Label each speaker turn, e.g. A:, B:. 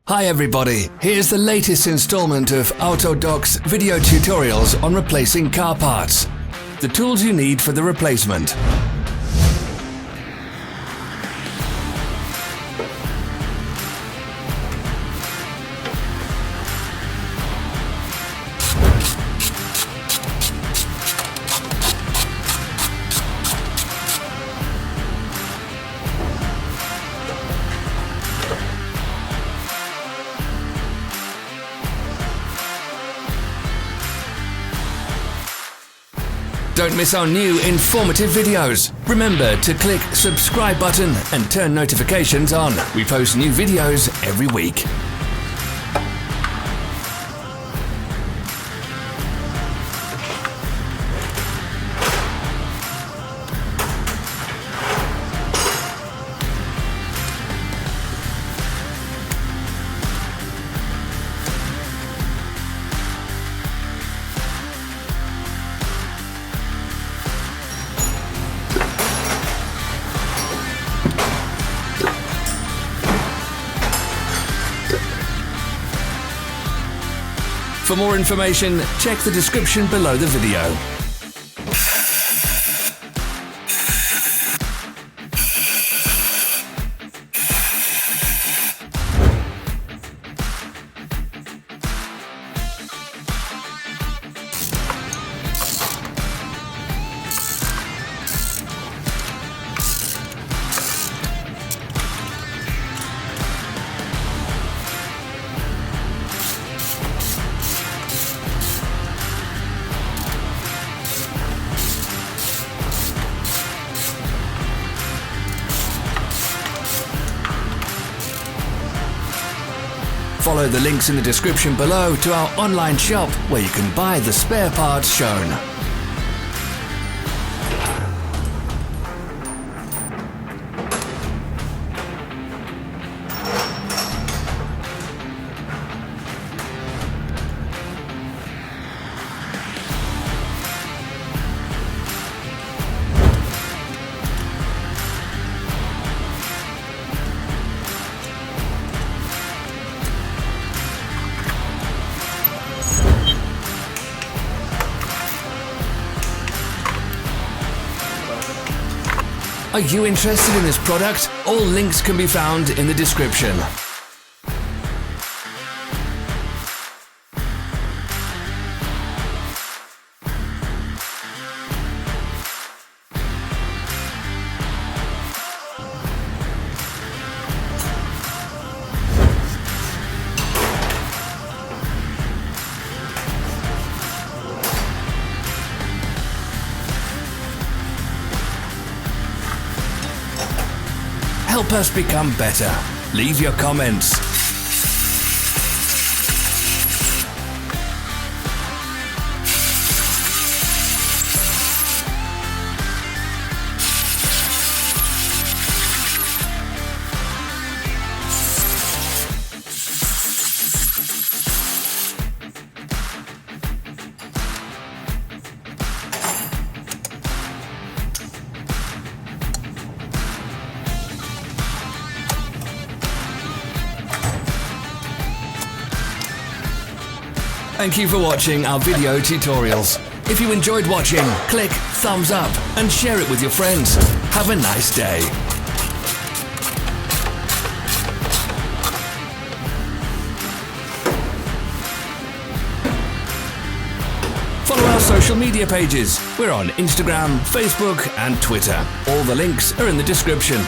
A: Hi everybody, here's the latest installment of Autodoc's video tutorials on replacing car parts. The tools you need for the replacement. Don't miss our new informative videos. Remember to click subscribe button and turn notifications on. We post new videos every week. For more information, check the description below the video. Follow the links in the description below to our online shop where you can buy the spare parts shown. Are you interested in this product? All links can be found in the description. Help us become better. Leave your comments. Thank you for watching our video tutorials. If you enjoyed watching, click thumbs up and share it with your friends. Have a nice day. Follow our social media pages. We're on Instagram, Facebook and Twitter. All the links are in the description.